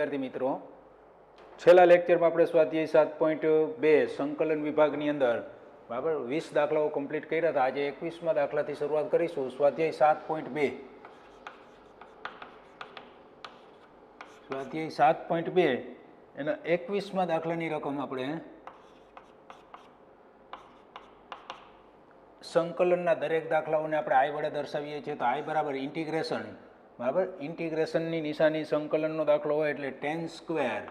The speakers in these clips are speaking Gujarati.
વિદ્યાર્થી મિત્રો, છેલ્લા લેક્ચરમાં આપણે સ્વાધ્યાય 7.2 સંકલન વિભાગની અંદર બરાબર 20 દાખલાઓ કમ્પ્લીટ કર્યા હતા. આજે 21મા દાખલાથી શરૂઆત કરીશું. સ્વાધ્યાય 7.2 એના 21મા દાખલાની રકમ આપણે સંકલનના દરેક દાખલાઓને આપણે આઈ વડે દર્શાવીએ છીએ. તો આઈ બરાબર ઇન્ટિગ્રેશન, બરાબર, ઇન્ટિગ્રેશનની નિશાની સંકલનનો દાખલો હોય એટલે tan square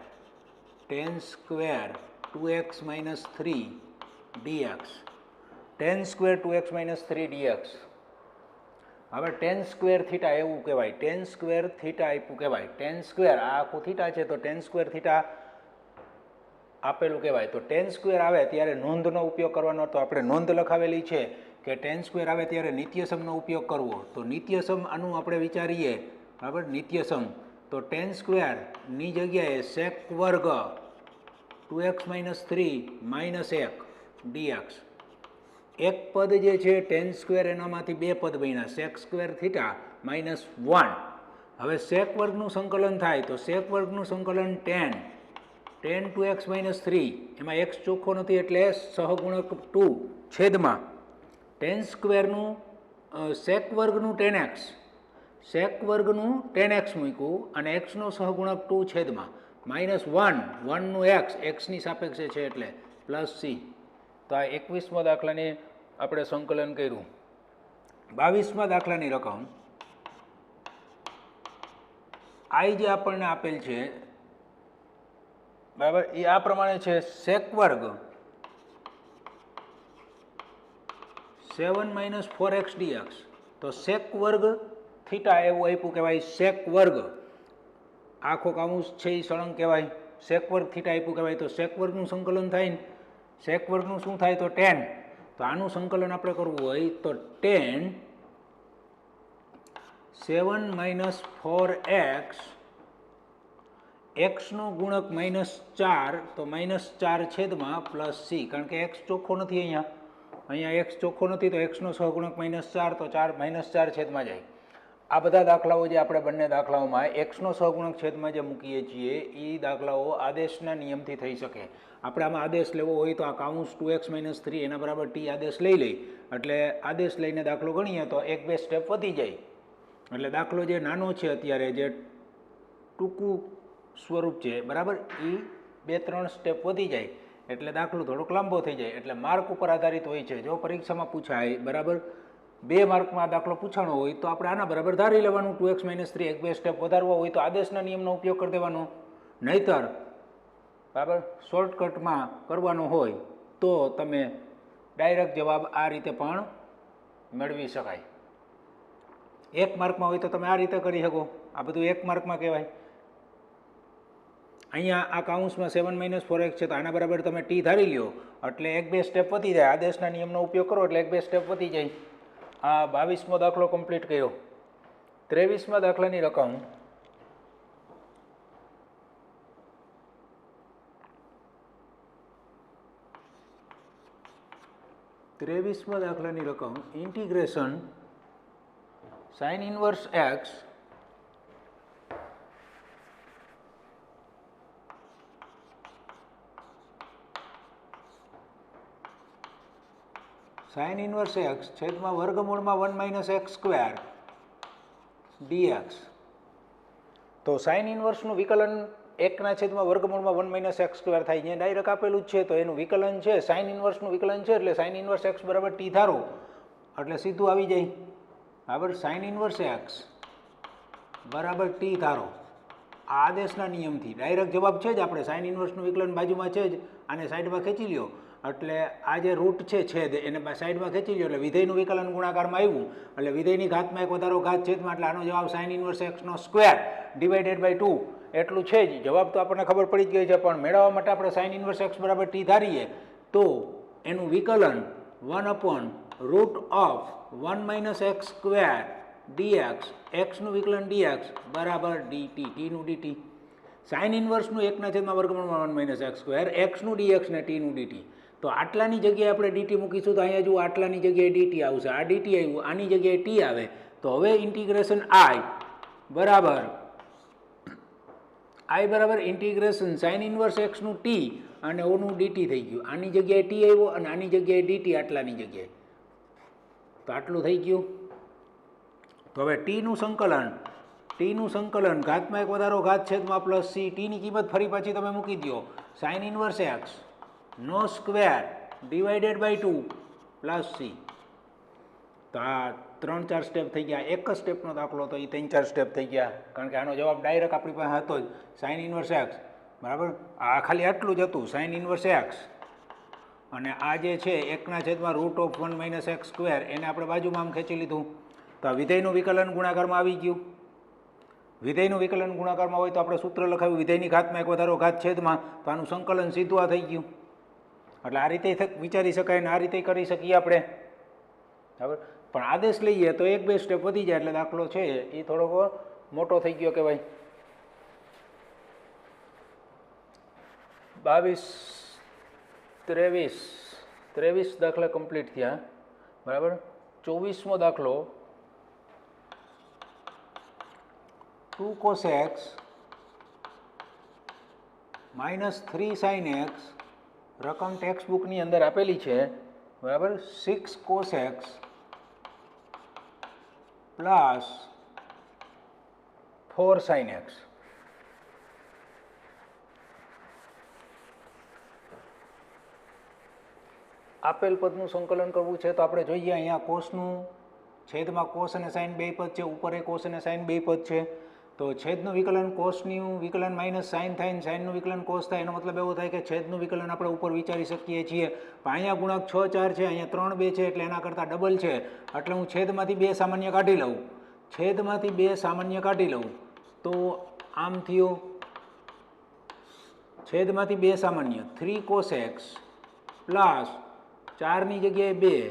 2x - 3 dx, tan square 2x - 3 dx. હવે tan સ્ક્વેર થીટા એવું કહેવાય, tan સ્ક્વેર થીટા આપ્યું કહેવાય. tan સ્ક્વેર આ આખું થીટા છે તો tan સ્ક્વેર થીટા આપેલું કહેવાય. તો tan સ્ક્વેર આવે ત્યારે નોંધનો ઉપયોગ કરવાનો. તો આપણે નોંધ લખાવેલી છે કે tan સ્ક્વેર આવે ત્યારે નિત્યસમનો ઉપયોગ કરવો. તો નિત્યસમ આનું આપણે વિચારીએ, બરાબર, નિત્યસમ. તો tan સ્ક્વેરની જગ્યાએ sec વર્ગ 2x - 3 - 1 dx. એક પદ જે છે tan સ્ક્વેર એનામાંથી બે પદ બન્યા, sec સ્ક્વેર થીટા -1. હવે sec વર્ગનું સંકલન થાય તો sec વર્ગનું સંકલન tan 2x - 3, એમાં x ચોખ્ખો નથી એટલે સહગુણક 2 છેદમાં tan સ્ક્વેરનું sec વર્ગનું tan x, sec વર્ગનું tan x મૂક્યું અને x નો સહગુણક 2 છેદમાં -1 નું x ની સાપેક્ષે છે એટલે +c. તો આ 21મા દાખલાની આપણે સંકલન કર્યું. 22મા દાખલાની રકમ આઈ જે આપણને આપેલ છે, બરાબર, એ આ પ્રમાણે છે. sec વર્ગ 7 - 4x dx. તો sec વર્ગ થીટા એવું આપ્યું કહેવાય. sec વર્ગ આખો કાઉન્સ છે એ સળંગ કહેવાય. sec વર્ગ થીટા આપ્યું કહેવાય. તો sec વર્ગનું સંકલન થાય ને, sec વર્ગનું શું થાય તો tan. તો આનું સંકલન આપણે કરવું હોય તો tan 7 - 4x, x નો ગુણક -4, તો -4 છેદમાં +c. કારણ કે x ચોખ્ખો નથી, અહીંયા x ચોખ્ખો નથી તો x નો સહગુણક -4, તો -4 છેદમાં જાય. આ બધા દાખલાઓ જે આપણે બંને દાખલાઓમાં x નો સહગુણક છેદમાં જે મૂકીએ છીએ એ દાખલાઓ આદેશના નિયમથી થઈ શકે. આપણે આમાં આદેશ લેવો હોય તો આ કાઉન્સ 2x - 3 એના બરાબર t આદેશ લઈ એટલે આદેશ લઈને દાખલો ગણીએ તો 1-2 સ્ટેપ વધી જાય. એટલે દાખલો જે નાનો છે અત્યારે, જે ટૂંકું સ્વરૂપ છે, બરાબર, એ 2-3 સ્ટેપ વધી જાય એટલે દાખલો થોડોક લાંબો થઈ જાય. એટલે માર્ક ઉપર આધારિત હોય છે. જો પરીક્ષામાં પૂછાય, બરાબર, 2 માર્કમાં આ દાખલો પૂછાણો હોય તો આપણે આના બરાબર ધારી લેવાનું. 2x - 3 1-2 સ્ટેપ વધારવા હોય તો આદેશના નિયમનો ઉપયોગ કરી દેવાનો. નહીતર, બરાબર, શોર્ટકટમાં કરવાનો હોય તો તમે ડાયરેક્ટ જવાબ આ રીતે પણ મેળવી શકાય. 1 માર્કમાં હોય તો તમે આ રીતે કરી શકો. આ બધું 1 માર્કમાં કહેવાય. અહીંયા આ કાઉન્સમાં 7 - 4x છે તો આના બરાબર તમે t ધારી લ્યો એટલે 1-2 સ્ટેપ વધી જાય. આદેશના નિયમનો ઉપયોગ કરો એટલે 1-2 સ્ટેપ વધી જાય. આ 22મો દાખલો કમ્પ્લીટ કર્યો. 23મા દાખલાની રકમ ઇન્ટિગ્રેશન sin inverse x છેદમાં વર્ગમૂળમાં 1 - x સ્ક્વેર dx. તો સાઇન ઇન્વર્સનું વિકલન 1 છેદમાં વર્ગમૂળમાં 1 - x સ્ક્વેર થાય. અહીંયા ડાયરેક્ટ આપેલું જ છે તો એનું વિકલન છે, સાઇન ઇન્વર્સનું વિકલન છે એટલે સાઇન ઇન્વર્સ x બરાબર t ધારો એટલે સીધું આવી જાય. બરાબર, સાઇન ઇન્વર્સ x બરાબર t ધારો. આ આદેશના નિયમથી ડાયરેક્ટ જવાબ છે જ. આપણે સાઇન ઇન્વર્સનું વિકલન બાજુમાં છે જ, આને સાઈડમાં ખેંચી લ્યો એટલે આ જે રૂટ છે છેદ એને સાઈડમાં ખેંચી લ્યો એટલે વિધેયનું વિકલન ગુણાકારમાં આવ્યું એટલે વિધેયની ઘાતમાં એક વધારો ઘાત છેદમાં એટલે આનો જવાબ સાઇન ઇન્વર્સ x નો સ્ક્વેર ડિવાઇડેડ બાય 2 એટલું છે જ. જવાબ તો આપણને ખબર પડી જ ગઈ છે, પણ મેળવવા માટે આપણે સાઇન ઇન્વર્સ x બરાબર t ધારીએ તો એનું વિકલન 1/√1 - x સ્ક્વેર dx, x નું વિકલન dx બરાબર dt, t નું dt. સાઇન ઇન્વર્સનું 1 છેદમાં વર્ગમૂળમાં 1 - x સ્ક્વેર, x નું dx ને t નું dt. તો આટલાની જગ્યાએ આપણે dt મૂકીશું તો અહીંયા જુઓ આટલાની જગ્યાએ dt આવશે. આ dt આવ્યું, આની જગ્યાએ t આવે. તો હવે ઇન્ટિગ્રેશન i બરાબર આઈ બરાબર ઇન્ટિગ્રેશન સાઇન ઇન્વર્સ એક્સનું ટી અને ઓનું ડીટી થઈ ગયું. આની જગ્યાએ ટી આવ્યો અને આની જગ્યાએ ડીટી આટલાની જગ્યાએ, તો આટલું થઈ ગયું. તો હવે ટીનું સંકલન ઘાતમાં એક વધારો ઘાત છેદમાં પ્લસ સી. ટીની કિંમત ફરી પાછી તમે મૂકી દો, સાઇન ઇન્વર્સ એક્સ નો square divided by 2 plus C. તો આ 3-4 સ્ટેપ થઈ ગયા. એક જ સ્ટેપનો દાખલો તો એ 3-4 સ્ટેપ થઈ ગયા, કારણ કે આનો જવાબ ડાયરેક્ટ આપણી પાસે હતો જ, સાઇન ઇન્વર્સ એક્સ બરાબર. આ ખાલી આટલું જ હતું, સાઇન ઇન્વર્સ એક્સ, અને આ જે છે 1/√(1 - x²) એને આપણે બાજુમાં આમ ખેંચી લીધું. તો આ વિધેયનું વિકલન ગુણાકારમાં આવી ગયું. વિધેયનું વિકલન ગુણાકારમાં હોય તો આપણે સૂત્ર લખાવ્યું, વિધેયની ઘાતમાં એક વધારો ઘાત છેદમાં, તો આનું સંકલન સીધું આ થઈ ગયું. એટલે આ રીતે વિચારી શકાય ને આ રીતે કરી શકીએ આપણે, બરાબર. પણ આદેશ લઈએ તો 1-2 સ્ટેપ વધી જાય, એટલે દાખલો છે એ થોડોક મોટો થઈ ગયો કે ભાઈ. 23 દાખલા કમ્પ્લીટ થયા, બરાબર. 24મો દાખલો, 2 cos x -3 sin x, રકમ ટેક્સ્ટ બુકની અંદર આપેલી છે, બરાબર. 6 cos x plus 4 sin x. આપેલ પદનું સંકલન કરવું છે તો આપણે જોઈએ, અહીંયા કોસનું છેદમાં કોસ અને સાઇન બે પદ છે, ઉપર એ કોસ અને સાઇન બે પદ છે. તો છેદનું વિકલન કોસનું વિકલન માઇનસ સાઇન થાય ને સાઇનનું વિકલન કોસ થાય, એનો મતલબ એવો થાય કે છેદનું વિકલન આપણે ઉપર વિચારી શકીએ છીએ. પણ અહીંયા ગુણાંક 6 4 છે, અહીંયા 3 2 છે, એટલે એના કરતાં ડબલ છે. એટલે હું છેદમાંથી 2 સામાન્ય કાઢી લઉં, છેદમાંથી 2 સામાન્ય કાઢી લઉં તો આમ થયું, છેદમાંથી 2 સામાન્ય 3 cos x પ્લસ 4ની જગ્યાએ 2.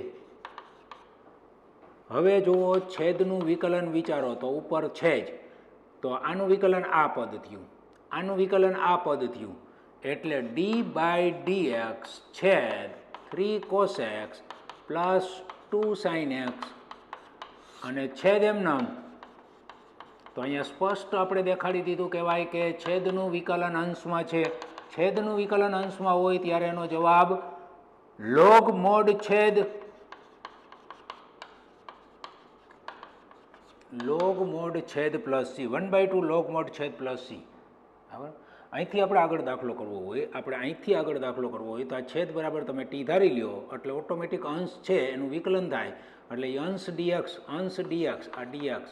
હવે જુઓ છેદનું વિકલન વિચારો તો ઉપર છે જ, તો આનું વિકલન આ પદ થયું, આનું વિકલન આ પદ થયું, એટલે d/dx છેદ 3 cos x plus 2 sin x અને છેદ એમનામ. તો અહીંયા સ્પષ્ટ આપણે દેખાડી દીધું કહેવાય કે છેદનું વિકલન અંશમાં છે. છેદનું વિકલન અંશમાં હોય ત્યારે એનો જવાબ log mod છેદ પ્લસ સી, 1/2 log mod છેદ પ્લસ સી. બરાબર. અહીંથી આપણે આગળ દાખલો કરવો હોય, તો આ છેદ બરાબર તમે ટી ધારી લ્યો, એટલે ઓટોમેટિક અંશ છે એનું વિકલન થાય, એટલે અંશ ડીએક્સ આ ડીએક્સ.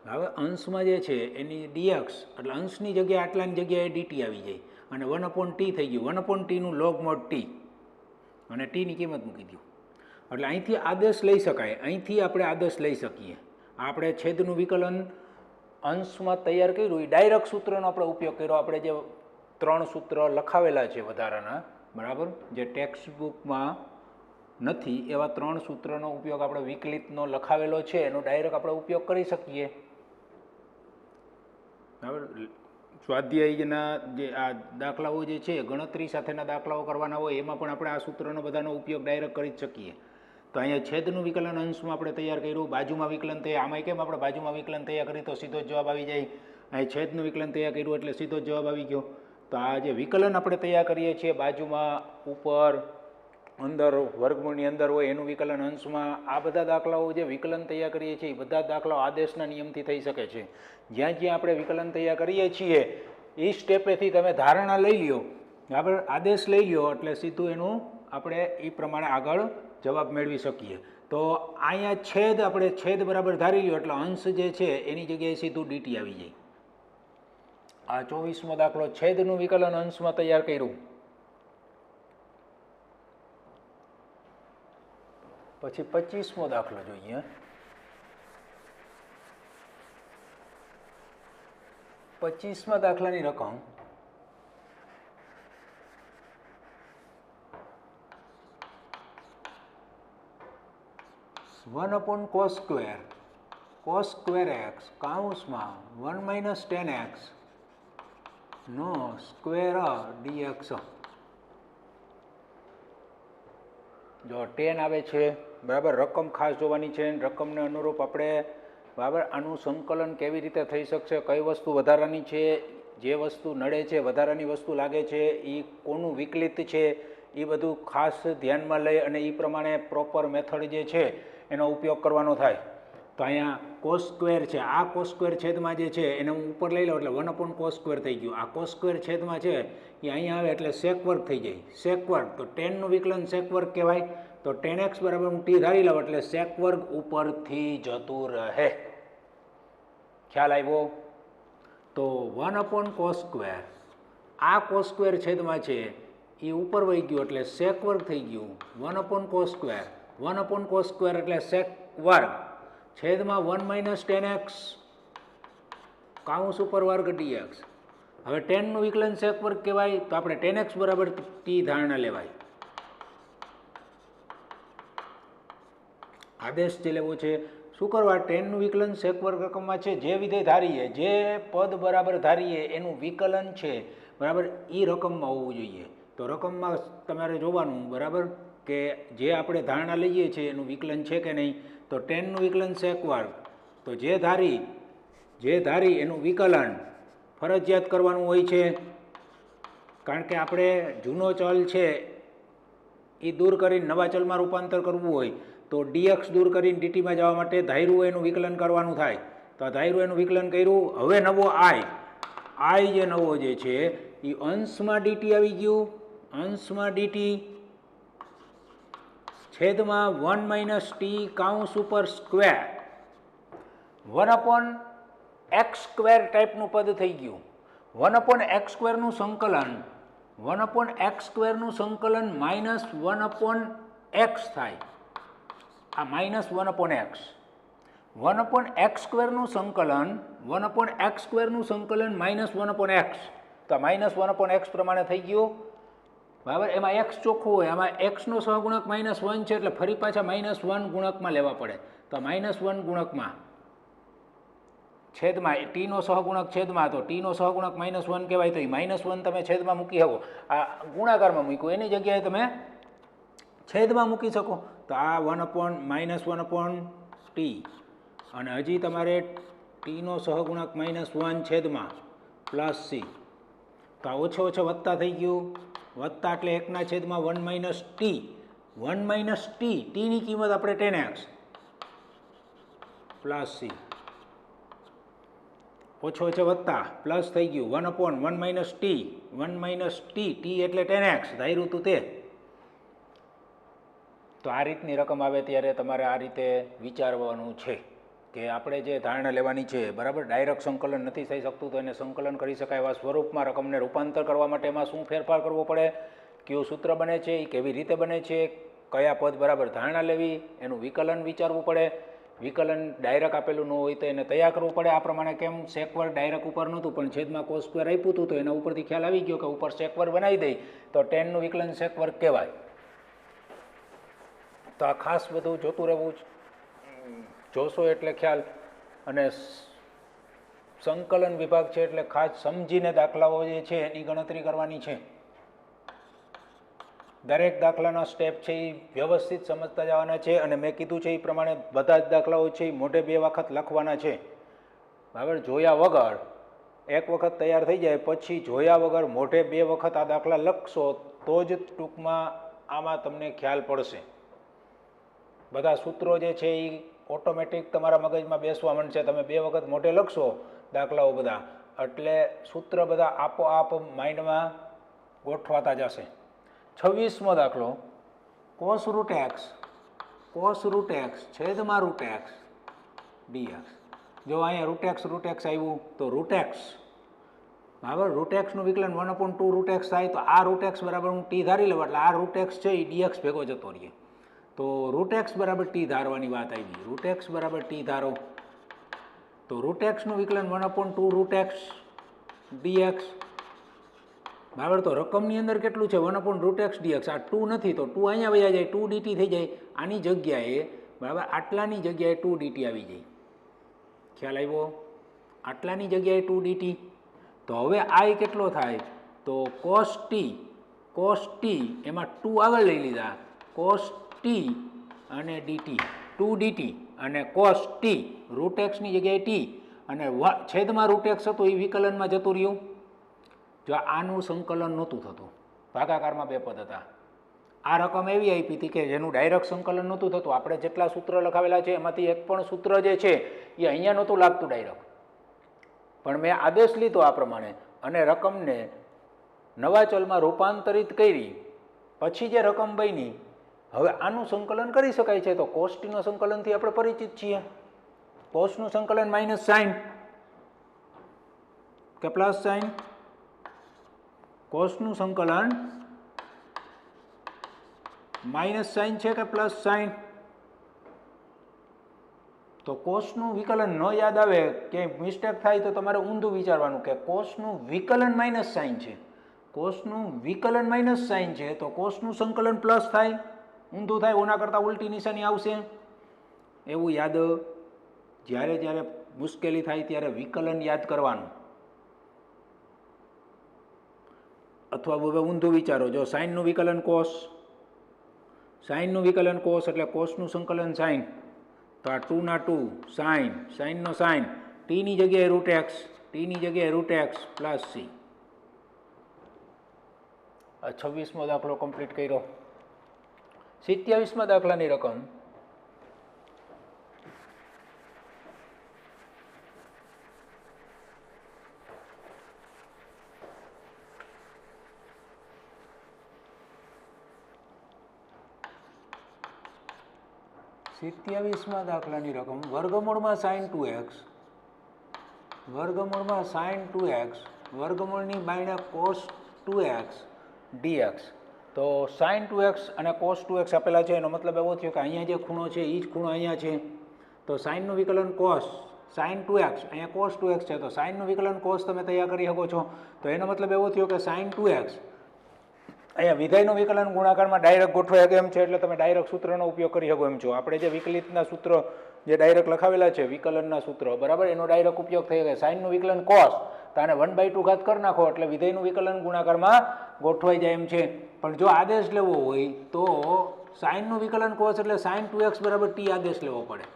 હવે અંશમાં જે છે એની ડીએક્સ, એટલે અંશની જગ્યાએ આટલાની જગ્યાએ ડીટી આવી જાય, અને 1/t થઈ ગયું. 1/tનું log mod t, અને ટીની કિંમત મૂકી દઉં. એટલે અહીંથી આદેશ લઈ શકાય, અહીંથી આપણે આદેશ લઈ શકીએ. આપણે છેદનું વિકલન અંશમાં તૈયાર કર્યું, એ ડાયરેક્ટ સૂત્રનો આપણે ઉપયોગ કર્યો. આપણે જે 3 સૂત્ર લખાવેલા છે વધારાના, બરાબર, જે ટેક્સ્ટ બુકમાં નથી, એવા 3 સૂત્રનો ઉપયોગ આપણે વિકલિતનો લખાવેલો છે એનો ડાયરેક્ટ આપણે ઉપયોગ કરી શકીએ. બરાબર. સ્વાધ્યાયના જે આ દાખલાઓ જે છે, ગણતરી સાથેના દાખલાઓ કરવાના હોય, એમાં પણ આપણે આ સૂત્રનો બધાનો ઉપયોગ ડાયરેક્ટ કરી જ શકીએ. તો અહીંયા છેદનું વિકલન અંશમાં આપણે તૈયાર કર્યું, બાજુમાં વિકલન તૈયાર, આમાં કેમ આપણે બાજુમાં વિકલન તૈયાર કરી તો સીધો જ જવાબ આવી જાય. અહીં છેદનું વિકલન તૈયાર કર્યું એટલે સીધો જ જવાબ આવી ગયો. તો આ જે વિકલન આપણે તૈયાર કરીએ છીએ, બાજુમાં, ઉપર, અંદર, વર્ગમૂળની અંદર હોય એનું વિકલન અંશમાં, આ બધા દાખલાઓ જે વિકલન તૈયાર કરીએ છીએ એ બધા દાખલાઓ આદેશના નિયમથી થઈ શકે છે. જ્યાં જ્યાં આપણે વિકલન તૈયાર કરીએ છીએ એ સ્ટેપેથી તમે ધારણા લઈ લ્યો, બરાબર, આદેશ લઈ લ્યો, એટલે સીધું એનું આપણે એ પ્રમાણે આગળ જવાબ મેળવી શકીએ. તો અહીંયા છેદ, આપણે છેદ બરાબર ધારી લ્યો, એટલે અંશ જે છે એની જગ્યાએ સીધું ડીટી આવી જાય. આ 24મો દાખલો છેદનું વિકલન અંશમાં તૈયાર કર્યું. પછી 25મો દાખલો જોઈએ. 25મા દાખલાની રકમ 1/cos square x કૌંસમાં 1 - tan x નો સ્ક્વેર dx. જો tan આવે છે, બરાબર, રકમ ખાસ જોવાની છે, રકમને અનુરૂપ આપણે, બરાબર, આનું સંકલન કેવી રીતે થઈ શકશે, કઈ વસ્તુ વધારાની છે, જે વસ્તુ નડે છે, વધારાની વસ્તુ લાગે છે, એ કોનું વિકલિત છે, એ બધું ખાસ ધ્યાનમાં લઈ અને એ પ્રમાણે પ્રોપર મેથડ જે છે એનો ઉપયોગ કરવાનો થાય. તો અહીંયા કોસ સ્ક્વેર છે, આ કોસ સ્ક્વેર છેદમાં જે છે એને હું ઉપર લઈ લઉં એટલે 1 કોસ સ્ક્વેર થઈ ગયું. આ કોસ સ્ક્વેર છેદમાં છે એ અહીંયા આવે એટલે સેક વર્ગ થઈ જાય. સેક વર્ગ તો ટેનનું વિકલન સેક વર્ગ કહેવાય. તો ટેન એક્સ બરાબર હું ટી ધારી લઉં એટલે સેક વર્ગ ઉપરથી જતું રહે. ખ્યાલ આવ્યો? તો 1 કોસ સ્ક્વેર, આ કોસ સ્ક્વેર છેદમાં છે એ ઉપર વહી ગયું એટલે સેક વર્ગ થઈ ગયું. 1 કોસ સ્ક્વેર, 1 કોસ સ્ક્વેર એટલે સેક વર્ગ છેદમાં 1 - ટેન એક્સ કાઉન્સ ઉપર વર્ગ ડીએક્સ. હવે ટેનનું વિકલન સેક વર્ગ કહેવાય તો આપણે ટેન એક્સ બરાબર ટી ધારણા લેવાય. આદેશ જે લેવો છે શું કરવા? ટેનનું વિકલન સેક વર્ગ રકમમાં છે જે વિધેય ધારીએ, જે પદ બરાબર ધારીએ એનું વિકલન છે બરાબર એ રકમમાં હોવું જોઈએ. તો રકમમાં તમારે જોવાનું બરાબર કે જે આપણે ધારણા લઈએ છીએ એનું વિકલન છે કે નહીં. તો ટેનનું વિકલન સેક વર્ગ, તો જે ધારી એનું વિકલન ફરજિયાત કરવાનું હોય છે. કારણ કે આપણે જૂનો ચલ છે એ દૂર કરીને નવા ચલમાં રૂપાંતર કરવું હોય તો ડીએક્સ દૂર કરીને ડીટીમાં જવા માટે ધાર્યું એનું વિકલન કરવાનું થાય. તો આ ધાર્યું એનું વિકલન કર્યું. હવે નવો આઈ જે નવો જે છે એ અંશમાં ડીટી આવી ગયું. અંશમાં ડીટી છેદમાં 1 - ટી કાઉન્સ ઉપર સ્ક્વેર 1 એક્સ સ્ક્વેર ટાઈપનું પદ થઈ ગયું. 1 એક્સ સ્ક્વેરનું સંકલન 1 એક્સ સ્ક્વેરનું સંકલન -1 એક્સ થાય. આ -1 એક્સ 1 એક્સ સ્ક્વેરનું સંકલન 1 એક્સ સ્ક્વેરનું સંકલન -1 એક્સ. તો -1 એક્સ પ્રમાણે થઈ ગયું બરાબર. એમાં એક્સ ચોખ્ખું હોય, આમાં એક્સનો સહગુણક -1 છે એટલે ફરી પાછા -1 ગુણકમાં લેવા પડે. તો -1 ગુણકમાં છેદમાં ટીનો સહગુણક છેદમાં, તો ટીનો સહગુણક -1 કહેવાય. તો એ -1 તમે છેદમાં મૂકી શકો. આ ગુણાકારમાં મૂક્યું એની જગ્યાએ તમે છેદમાં મૂકી શકો. તો આ -1 ટી અને હજી તમારે ટીનો સહગુણક -1 છેદમાં પ્લસ સી. તો આ ઓછો વત્તા થઈ ગયું. વત્તા એટલે 1/1 - ટી. 1 - ટી, ટીની કિંમત આપણે ટેન એક્સ પ્લસ સી. ઓછો વત્તા પ્લસ થઈ ગયું 1/1 - ટી. 1 - ટી એટલે ટેન એક્સ ધાર્યું હતું તે. તો આ રીતની રકમ આવે ત્યારે તમારે આ રીતે વિચારવાનું છે કે આપણે જે ધારણા લેવાની છે બરાબર. ડાયરેક્ટ સંકલન નથી થઈ શકતું તો એને સંકલન કરી શકાય એવા સ્વરૂપમાં રકમને રૂપાંતર કરવા માટે એમાં શું ફેરફાર કરવો પડે, કયું સૂત્ર બને છે, એ કેવી રીતે બને છે, કયા પદ બરાબર ધારણા લેવી, એનું વિકલન વિચારવું પડે. વિકલન ડાયરેક્ટ આપેલું ન હોય તો એને તૈયાર કરવું પડે. આ પ્રમાણે કેમ સેકવર ડાયરેક્ટ ઉપર નહોતું પણ છેદમાં કોસ સ્ક્વેર આપ્યું હતું તો એના ઉપરથી ખ્યાલ આવી ગયો કે ઉપર સેકવર બનાવી દઈ તો ટેનનું વિકલન સેકવર કહેવાય. તો આ ખાસ બધું જોતું રહેવું જોશો એટલે ખ્યાલ. અને સંકલન વિભાગ છે એટલે ખાસ સમજીને દાખલાઓ જે છે એની ગણતરી કરવાની છે. દરેક દાખલાના સ્ટેપ છે એ વ્યવસ્થિત સમજતા જવાના છે. અને મેં કીધું છે એ પ્રમાણે બધા જ દાખલાઓ છે એ મોઢે 2 વખત લખવાના છે બરાબર. જોયા વગર એક વખત તૈયાર થઈ જાય પછી જોયા વગર મોઢે 2 વખત આ દાખલા લખશો તો જ ટૂંકમાં આમાં તમને ખ્યાલ પડશે. બધા સૂત્રો જે છે એ ઓટોમેટિક તમારા મગજમાં બેસવા માંડશે. તમે 2 વખત મોઢે લખશો દાખલાઓ બધા એટલે સૂત્ર બધા આપોઆપ માઇન્ડમાં ગોઠવાતા જશે. 26મો દાખલો કોસ રૂટ એક્સ છેદમાં રૂટ એક્સ ડીએક્સ. જો અહીંયા રૂટ એક્સ આવ્યું તો રૂટ એક્સ બરાબર. રૂટ એક્સનું વિકલન 1/2 રૂટ એક્સ થાય. તો આ રૂટ એક્સ બરાબર હું ટી ધારી લઉં એટલે આ રૂટ એક્સ છે એ ડીએક્સ ભેગો જતો રહીએ. તો રૂટ એક્સ બરાબર ટી ધારવાની વાત આવી. રૂટ એક્સ બરાબર ટી ધારો તો રૂટ એક્સનું વિકલન 1/2 રૂટ એક્સ ડીએક્સ બરાબર. તો રકમની અંદર કેટલું છે 1 રૂટ એક્સ ડીએક્સ. આ 2 નથી તો 2 અહીંયા વયા જાય, 2 ડીટી થઈ જાય. આની જગ્યાએ બરાબર આટલાની જગ્યાએ 2 ડીટી આવી જાય. ખ્યાલ આવ્યો? આટલાની જગ્યાએ 2 ડીટી. તો હવે આઈ કેટલો થાય તો કોસ ટી એમાં 2 આગળ લઈ લીધા. કોસ ટી અને ડીટી 2 ડીટી અને કોસ ટી રૂટ એક્સની જગ્યાએ ટી અને છેદમાં રૂટ એક્સ હતો એ વિકલનમાં જતું રહ્યું. જો આનું સંકલન નહોતું થતું, ભાગાકારમાં બે પદ હતા, આ રકમ એવી આપી હતી કે જેનું ડાયરેક્ટ સંકલન નહોતું થતું. આપણે જેટલા સૂત્ર લખાવેલા છે એમાંથી એક પણ સૂત્ર જે છે એ અહીંયા નહોતું લાગતું ડાયરેક્ટ, પણ મેં આદેશ લીધો આ પ્રમાણે અને રકમને નવા ચલમાં રૂપાંતરિત કરી, પછી જે રકમ બની હવે આનું સંકલન કરી શકાય છે. તો cos t નું સંકલનથી આપણે પરિચિત છીએ. cosનું સંકલન માઇનસ સાઇન કે પ્લસ સાઇન, cosનું સંકલન માઇનસ સાઇન છે કે પ્લસ સાઇન. તો cosનું વિકલન ન યાદ આવે કે મિસ્ટેક થાય તો તમારે ઊંધું વિચારવાનું કે cosનું વિકલન માઇનસ સાઇન છે, cosનું વિકલન માઇનસ સાઇન છે તો cosનું સંકલન પ્લસ થાય, ઊંધું થાય, ઓના કરતાં ઉલટી નિશાની આવશે. એવું યાદ જ્યારે જ્યારે મુશ્કેલી થાય ત્યારે વિકલન યાદ કરવાનું. અથવા હવે ઊંધું વિચારો, જો સાઇનનું વિકલન cos, સાઇનનું વિકલન cos એટલે cosનું સંકલન સાઇન, તો આ 2 ના 2 સાઇન, સાઇનનો સાઇન, ટીની જગ્યાએ રૂટ એક્સ, ટીની જગ્યાએ રૂટ એક્સ પ્લસ સી. 26મો દાખલો કમ્પ્લીટ કર્યો. 27મા દાખલાની રકમ વર્ગમૂળમાં સાઇન 2x, વર્ગમૂળમાં સાઇન 2x, વર્ગમૂળની બાયણે cos 2x dx. તો સાઇન 2x અને cos 2x આપેલા છે, એનો મતલબ એવો થયો કે અહીંયા જે ખૂણો છે એ જ ખૂણો અહીંયા છે. તો સાઇનનું વિકલન cos, સાઇન 2x, અહીંયા cos 2x છે, તો સાઇનનું વિકલન cos તમે તૈયાર કરી શકો છો. તો એનો મતલબ એવો થયો કે સાઇન 2x અહીંયા વિધેયનું વિકલન ગુણાકારમાં ડાયરેક્ટ ગોઠવાય શકે એમ છે, એટલે તમે ડાયરેક્ટ સૂત્રનો ઉપયોગ કરી શકો એમ છો. આપણે જે વિકલિતના સૂત્ર જે ડાયરેક્ટ લખાવેલા છે વિકલનના સૂત્ર, બરાબર, એનો ડાયરેક્ટ ઉપયોગ થઈ શકે. સાઇનનું વિકલન cos, તો આને 1/2 ઘાત કરી નાખો એટલે વિધેયનું વિકલન ગુણાકારમાં ગોઠવાઈ જાય એમ છે. પણ જો આદેશ લેવો હોય તો સાઇનનું વિકલન cos એટલે સાઇન 2x બરાબર t આદેશ લેવો પડે,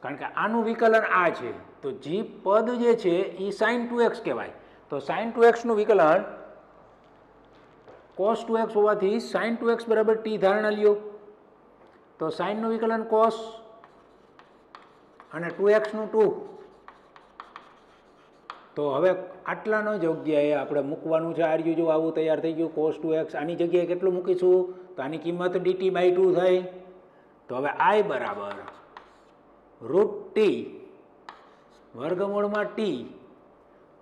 કારણ કે આનું વિકલન આ છે. તો જે પદ જે છે એ સાઇન 2x કહેવાય. તો સાઇન 2x નું વિકલન cos 2x હોવાથી સાઇન 2x બરાબર t ધારણા લ્યો. તો સાઇનનું વિકલન cos અને 2x નું 2. તો હવે આટલાનો જગ્યાએ આપણે મૂકવાનું છે. આર્યું જો આવું તૈયાર થઈ ગયું cos 2x, આની જગ્યાએ કેટલું મૂકીશું તો આની કિંમત dt/2 થાય. તો હવે I બરાબર √t વર્ગમૂળમાં t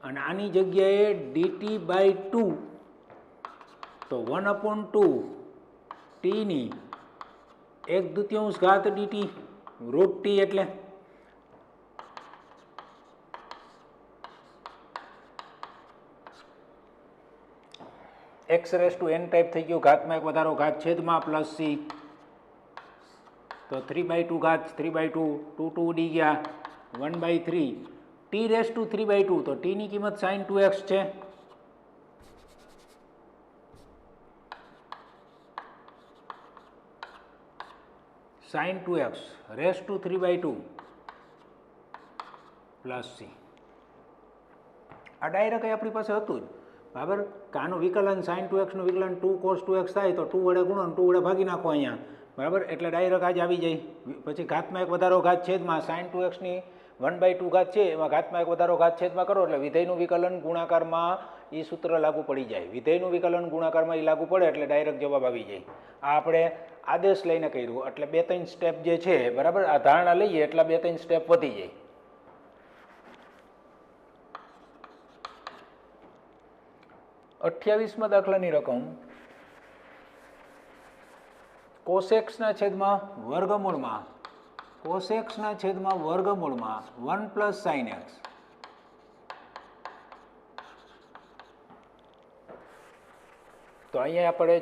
અને આની જગ્યાએ dt/2, તો 1/2 ટીની 1/2 ઘાત dt √t એટલે x⁻n ટાઈપ થઈ ગયું, ઘાતમાં એક વધારો, ઘાત છેદમાં પ્લસ c. તો 3/2 ઘાત 3/2, 2 ઉડી ગયા, 1/3 t⁻3/2. તો t ની કિંમત sin 2x છે. sin 2x ⁻³ plus c. આ ડાયરેક્ટ આપણી પાસે હતું જ, બરાબર. આનું વિકલન sin 2x નું વિકલન 2 cos 2x થાય તો 2 વડે ગુણો, 2 વડે ભાગી નાખો અહીંયા, બરાબર. એટલે ડાયરેક્ટ આજ આવી જાય. પછી ઘાતમાં એક વધારો, ઘાત છેદમાં, sin 2x ની 1/2 ઘાત છે એમાં ઘાતમાં એક વધારો, ઘાત છેદમાં કરો એટલે વિધેયનું વિકલન ગુણાકારમાં એ સૂત્ર લાગુ પડી જાય. વિધેયનું વિકલન ગુણાકારમાં એ લાગુ પડે એટલે ડાયરેક્ટ જવાબ આવી જાય. આ આપણે આદેશ લઈને કર્યું એટલે 2-3 સ્ટેપ જે છે, બરાબર, આ ધારણા લઈએ એટલે 2-3 સ્ટેપ વધી જાય. 28મા દાખલાની રકમ cos x ના છેદમાં વર્ગમૂળમાં 1 + sin x. તો અહીંયા આપણે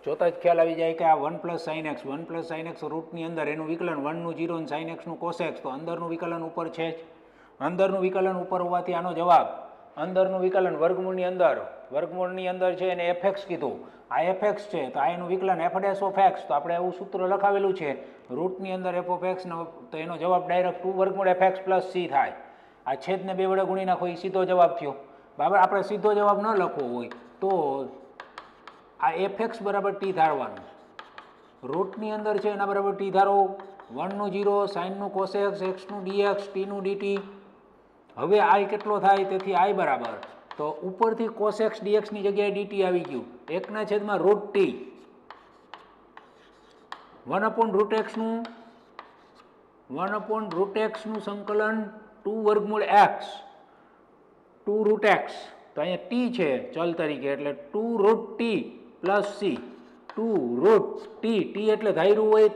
જોતા જ ખ્યાલ આવી જાય કે આ 1 + sin x, 1 + sin x રૂટની અંદર એનું વિકલન 1 નું 0 અને sin x નું cos x. તો અંદરનું વિકલન ઉપર છે જ, અંદરનું વિકલન ઉપર હોવાથી આનો જવાબ અંદરનું વિકલન વર્ગમૂળની અંદર છે એને fx કીધું. આ fx છે તો આ એનું વિકલન f'(x). તો આપણે એવું સૂત્ર લખાવેલું છે રૂટની અંદર f(x) નો, તો એનો જવાબ ડાયરેક્ટ 2 વર્ગમૂળ fx + c થાય. આ છેદને 2 વડે ગુણી નાખો એ સીધો જવાબ થયો. બરાબર. આપણે સીધો જવાબ ન લખવો હોય તો આ fx બરાબર t ધારવાનું, રૂટની અંદર છે એના બરાબર t ધારો, 1 નું 0, સાઇનનું કોસેક્સ, એક્સનું ડીએક્સ, ટીનું ડીટી. હવે i કેટલો થાય? તેથી i બરાબર, તો ઉપરથી કોસેક્સ ડીએક્સની જગ્યાએ ડીટી આવી ગયું, 1/√t 1/√x નું સંકલન 2 વર્ગમૂળ x, 2√x, તો અહીંયા t છે ચલ તરીકે એટલે 2√t plus c, 2√t, t એટલે ધાર્યું હોય,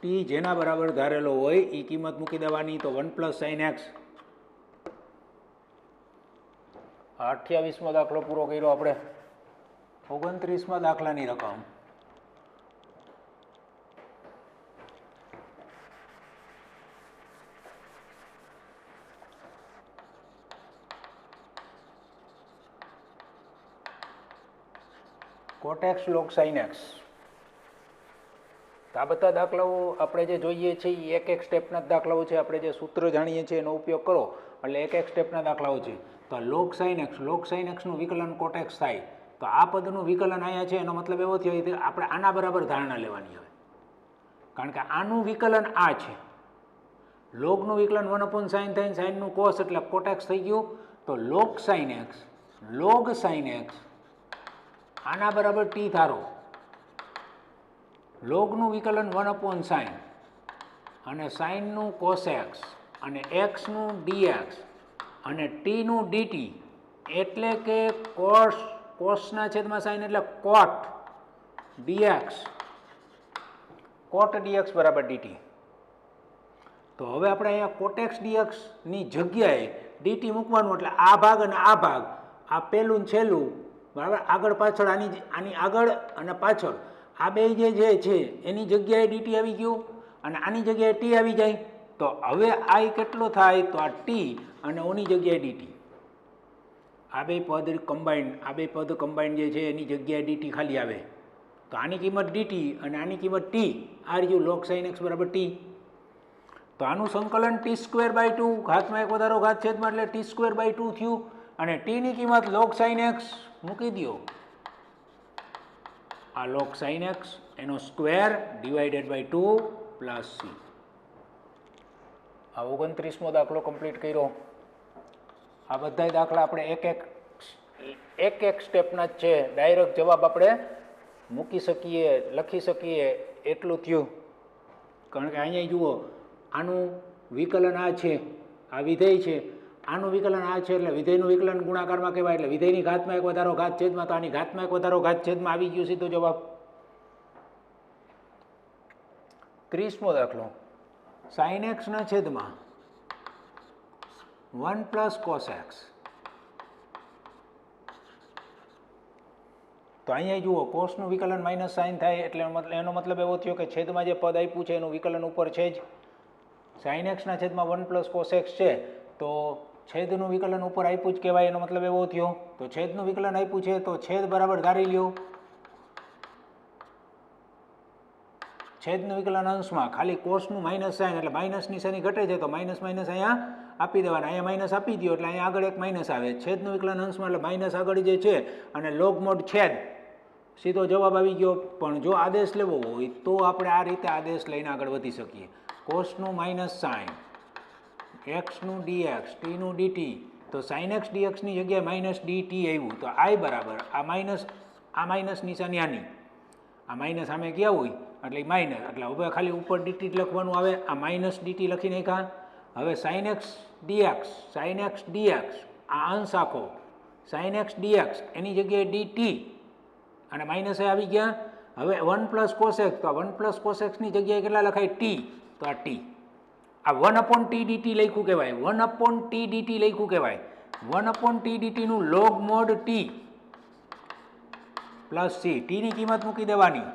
t જેના બરાબર ધારેલો હોય એ કિંમત મૂકી દેવાની, તો 1 + sin x. 28મો દાખલો પૂરો કર્યો આપણે. 29મા દાખલાની રકમ. cot x log sin x. આ બધા દાખલાઓ આપણે જે જોઈએ છે એ એક સ્ટેપના જ દાખલાઓ છે. આપણે જે સૂત્ર જાણીએ છીએ એનો ઉપયોગ કરો એટલે એક સ્ટેપના દાખલાઓ છે. તો log sin x નું વિકલન cot x થાય, તો આ પદનું વિકલન અહીંયા છે એનો મતલબ એવો થયો કે આપણે આના બરાબર ધારણા લેવાની આવે, કારણ કે આનું વિકલન આ છે. લોગનું વિકલન 1/sin થાય, સાઇનનું કોસ એટલે cot x થઈ ગયું. તો log sin x આના બરાબર t ધારો, લોગનું વિકલન 1/sin અને સાઇનનું કોસેx અને એક્સનું ડીએક્સ અને ટીનું ડીટી, એટલે કે કોસના છેદમાં સાઇન એટલે કોટ ડીએક્સ, બરાબર ડીટી. તો હવે આપણે અહીંયા કોટેક્સ ડીએક્સની જગ્યાએ ડીટી મૂકવાનું, એટલે આ ભાગ અને આ ભાગ, આ પહેલું ને છેલ્લું બરાબર, આગળ પાછળ, આની આગળ અને પાછળ આ બે જે છે એની જગ્યાએ ડીટી આવી ગયું અને આની જગ્યાએ ટી આવી જાય. તો હવે આઈ કેટલો થાય? તો આ ટી અને ઓની જગ્યાએ ડીટી. આ બે પદ કમ્બાઈન્ડ જે છે એની જગ્યાએ ડીટી ખાલી આવે, તો આની કિંમત ડીટી અને આની કિંમત ટી. આ રહ્યું log sin x બરાબર ટી. તો આનું સંકલન t²/2, ઘાતમાં 1 વધારો ઘાત છેદમાં એટલે t²/2 થયું, અને ટીની કિંમત log sin x મૂકી દો. આ log sin x એનો square divided by 2 plus c. આ 29મો દાખલો કમ્પ્લીટ કર્યો. આ બધા દાખલા આપણે એક સ્ટેપના જ છે, ડાયરેક્ટ જવાબ આપણે મૂકી શકીએ, લખી શકીએ એટલું થયું. કારણ કે અહીંયા જુઓ, આનું વિકલન આ છે, આ વિધેય છે, આનું વિકલન આ છે, એટલે વિધેયનું વિકલન ગુણાકારમાં કહેવાય, એટલે વિધેયની ઘાતમાં 1 વધારો ઘાત છેદમાં, તો આની ઘાતમાં 1 વધારો ઘાત છેદમાં આવી ગયું સીધો જવાબ. 30મો દાખલો. sin x ના છેદમાં 1 + cos x. તો અહીંયા જુઓ, કોસનું વિકલન માઇનસ સાઇન થાય, એટલે એનો મતલબ એવો થયો કે છેદમાં જે પદ આપ્યું છે એનું વિકલન ઉપર છે જ. sin x ના છેદમાં 1 + cos x છે, તો છેદનું વિકલન ઉપર આપ્યું જ કહેવાય, એનો મતલબ એવો થયો. તો છેદનું વિકલન આપ્યું છે તો છેદ બરાબર ધારી લ્યો. છેદનું વિકલન અંશમાં ખાલી કોસનું માઇનસ સાઇન એટલે માઇનસ નિશાની ઘટે છે, તો માઇનસ અહીંયા આપી દેવાના. અહીંયા માઇનસ આપી દો એટલે અહીંયા આગળ એક માઇનસ આવે. છેદનું વિકલન અંશમાં એટલે માઇનસ આગળ જે છે, અને લોગ મોડ છેદ, સીધો જવાબ આવી ગયો. પણ જો આદેશ લેવો હોય તો આપણે આ રીતે આદેશ લઈને આગળ વધી શકીએ. કોસનું માઇનસ સાઇન, એક્સનું ડીએક્સ, ટીનું ડીટી, તો સાઇન એક્સ ડીએક્સની જગ્યાએ માઇનસ ડીટી આવ્યું, તો આઈ બરાબર આ માઇનસ નિશાની આની, આ માઇનસ સામે ગયા હોય એટલે માઇનસ, એટલે હવે ખાલી ઉપર ડીટી જ લખવાનું આવે. આ માઇનસ ડીટી લખી નાખ્યા. હવે sin x dx આ અંશ આખો sin x dx એની જગ્યાએ dt અને માઇનસ આવી ગયા. હવે 1 + cos x, તો આ 1 + cos x ની જગ્યાએ કેટલા લખાય? t, તો આ t. આ 1/t dt લખ્યું કહેવાય, 1/t dt લખ્યું કહેવાય. 1/t dt નું log mod t plus c. t ની કિંમત મૂકી દેવાની.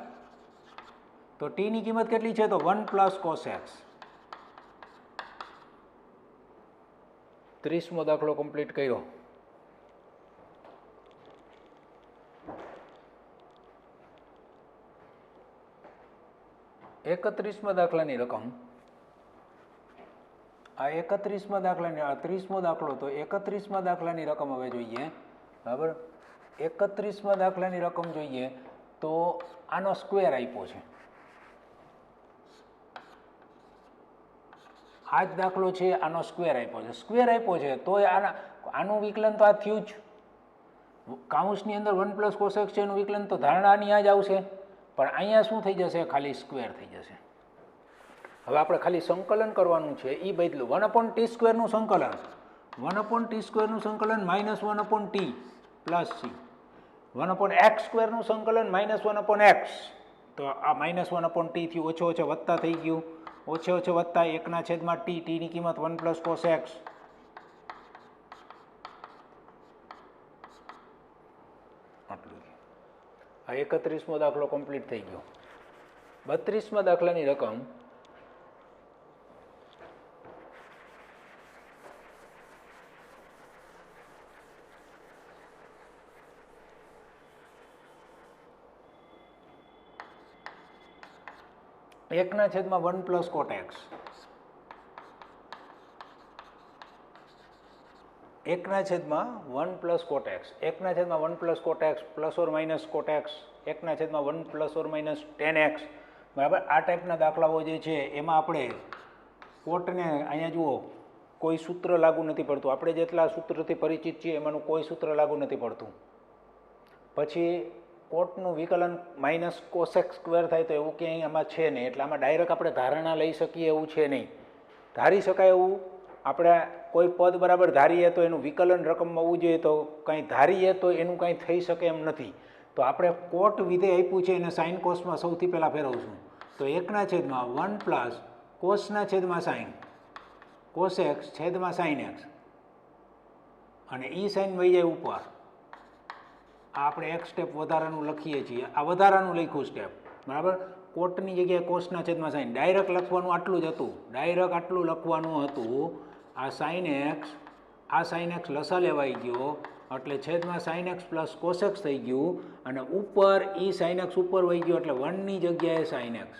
તો t ની કિંમત કેટલી છે? તો 1 + cos x. 30મો દાખલો કમ્પ્લીટ કર્યો. એકત્રીસમા દાખલાની રકમ. આ 31મા દાખલાની 30મો દાખલો, તો 31મા દાખલાની રકમ હવે જોઈએ. બરાબર, 31મા દાખલાની રકમ જોઈએ તો આનો સ્ક્વેર આપ્યો છે. આ જ દાખલો છે, આનો સ્ક્વેર આપ્યો છે. સ્ક્વેર આપ્યો છે તો આનું વિકલન તો આ થયું જ. કાઉન્સની અંદર 1 + cos x છે એનું વિકલન તો ધારણાની આ જ આવશે, પણ અહીંયા શું થઈ જશે? ખાલી સ્ક્વેર થઈ જશે. હવે આપણે ખાલી સંકલન કરવાનું છે, એ બદલું 1/t² નું સંકલન, 1/t² નું સંકલન -1/t પ્લસ c, 1/x² નું સંકલન -1/x. તો આ -1/t થી ઓછો ઓછો વત્તા થઈ ગયું, ઓછે ઓછે વત્તા 1/t, t ની કિંમત 1 + cos x. આટલું. આ 31મો દાખલો કમ્પ્લીટ થઈ ગયો. 32મા દાખલાની રકમ એકના છેદમાં 1 + cot x, એકના છેદમાં 1 + cot x, એકના છેદમાં 1 + cot x plus or minus cot x, એકના છેદમાં 1 + ઓર માઇનસ tan x. બરાબર, આ ટાઈપના દાખલાઓ જે છે એમાં આપણે કોટને અહીંયા જુઓ કોઈ સૂત્ર લાગુ નથી પડતું. આપણે જેટલા સૂત્રથી પરિચિત છીએ એમાંનું કોઈ સૂત્ર લાગુ નથી પડતું. પછી કોટનું વિકલન -cos x² થાય તો એવું ક્યાંય આમાં છે નહીં, એટલે આમાં ડાયરેક્ટ આપણે ધારણા લઈ શકીએ એવું છે નહીં. ધારી શકાય એવું આપણે કોઈ પદ બરાબર ધારીએ તો એનું વિકલન રકમમાં હોવું જોઈએ, તો કંઈ ધારીએ તો એનું કંઈ થઈ શકે એમ નથી. તો આપણે કોટ વિધેય આપ્યું છે એને સાઇન કોસમાં સૌથી પહેલાં ફેરવશું. તો 1/1 + કોસના છેદમાં સાઇન cos x છેદમાં sin x, અને એ સાઇન વહી જાય ઉપર. આ આપણે એક સ્ટેપ વધારાનું લખીએ છીએ, આ વધારાનું લખ્યું સ્ટેપ. બરાબર, કોટની જગ્યાએ કોસના છેદમાં સાઇન. ડાયરેક્ટ લખવાનું આટલું જ હતું, ડાયરેક્ટ આટલું લખવાનું હતું. આ sin x લસા લેવાઈ ગયો એટલે છેદમાં sin x + cos x થઈ ગયું, અને ઉપર એ sin x ઉપર વહી ગયો એટલે 1 ની જગ્યાએ sin x.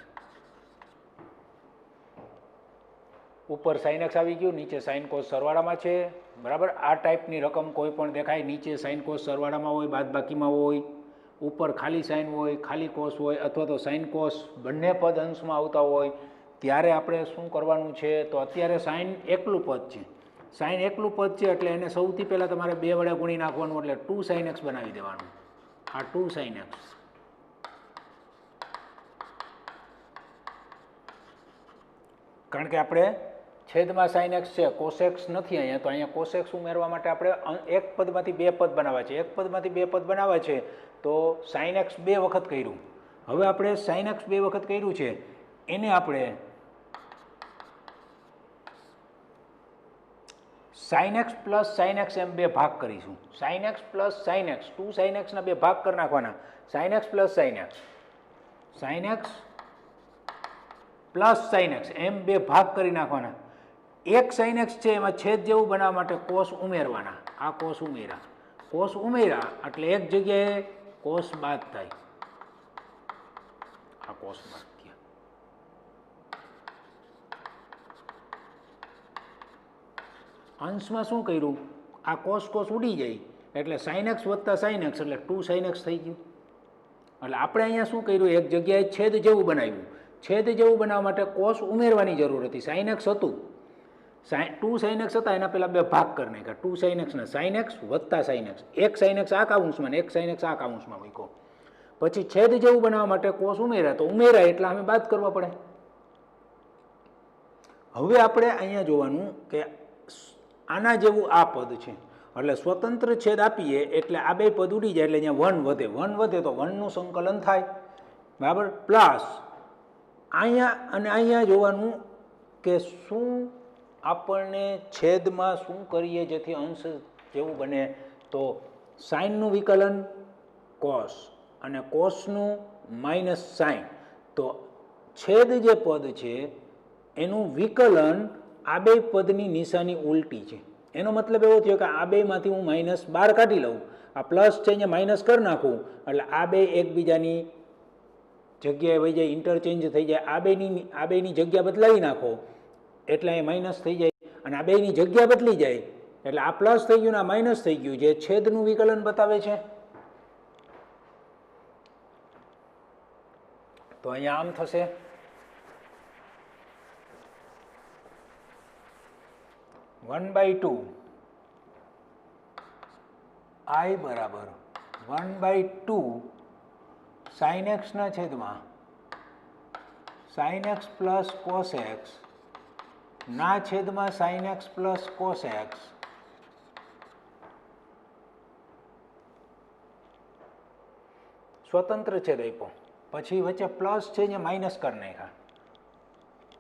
ઉપર sin x આવી ગયું, નીચે sin cos સરવાળામાં છે. બરાબર, આ ટાઈપની રકમ કોઈ પણ દેખાય, નીચે sin cos સરવાળામાં હોય, બાદબાકીમાં હોય, ઉપર ખાલી sin હોય, ખાલી cos હોય, અથવા તો sin cos બંને પદ અંશમાં આવતા હોય, ત્યારે આપણે શું કરવાનું છે? તો અત્યારે sin એકલું પદ છે, sin એકલું પદ છે એટલે એને સૌથી પહેલાં તમારે 2 વડે ગુણી નાખવાનું, એટલે 2 sin x બનાવી દેવાનું. આ 2 sin x, કારણ કે આપણે છેદમાં sin x છે, cos x નથી અહીંયા, તો અહીંયા cos x ઉમેરવા માટે આપણે એક પદમાંથી 2 પદ બનાવવા છે. એક પદમાંથી 2 પદ બનાવવા છે તો sin x 2 વખત કર્યું. હવે આપણે sin x 2 વખત કર્યું છે એને આપણે sin x + sin x એમ 2 ભાગ કરીશું. sin x + sin x, 2 sin x ના 2 ભાગ કરી નાખવાના. sin x + sin x, sin x + sin x એમ 2 ભાગ કરી નાખવાના. એક sin x છે એમાં છેદ જેવું બનાવવા માટે cos ઉમેરવાના. આ cos ઉમેર્યા, cos ઉમેર્યા એટલે એક જગ્યાએ cos બાદ થાય. આ cos બાદ થયા. અંશમાં શું કર્યું? આ cos ઉડી જાય એટલે sin x + sin x એટલે 2 sin x થઈ ગયું. એટલે આપણે અહીંયા શું કર્યું? એક જગ્યાએ છેદ જેવું બનાવ્યું. છેદ જેવું બનાવવા માટે cos ઉમેરવાની જરૂર હતી. sin x હતું, 2 sin x હતા, એના પહેલાં 2 ભાગ કરી નાખ્યા. 2 sin x ના sin x + sin x, એક sin x આ કાઉન્સમાં ને એક sin x આ કાઉન્સમાં મૂક્યો. પછી છેદ જેવું બનાવવા માટે cos ઉમેર્યા, તો ઉમેરાય એટલે અમે બાદ કરવા પડે. હવે આપણે અહીંયા જોવાનું કે આના જેવું આ પદ છે એટલે સ્વતંત્ર છેદ આપીએ એટલે આ 2 પદ ઉડી જાય એટલે અહીંયા 1 વધે. 1 વધે તો 1 નું સંકલન થાય. બરાબર, પ્લસ અહીંયા અને અહીંયા જોવાનું કે શું આપણને છેદમાં શું કરીએ જેથી અંશ જેવું બને. તો સાઇનનું વિકલન cos અને cosનું -sin. તો છેદ જે પદ છે એનું વિકલન આ 2 પદની નિશાની ઉલટી છે. એનો મતલબ એવો થયો કે આ 2 માંથી હું માઇનસ બહાર કાઢી લઉં, આ પ્લસ છે અહીંયા માઇનસ કરી નાખું એટલે આ 2 એકબીજાની જગ્યાએ વહી જાય, ઇન્ટરચેન્જ થઈ જાય. આ બેની જગ્યા બદલાવી નાખો એટલે અહીં માઇનસ થઈ જાય. અને આ બેની જગ્યા બદલી જાય એટલે આ પ્લસ થઈ ગયું ને આ માઇનસ થઈ ગયું, જે છેદનું વિકલન બતાવે છે. તો અહીંયા આમ થશે, વન બાય ટુ આઈ બરાબર 1/2 sin x ના છેદમાં sin x plus cos x ના છેદમાં sin x plus cos x સ્વતંત્ર છેદ આપ્યો, પછી વચ્ચે પ્લસ છે અહીંયા માઇનસ કરી નાખ્યા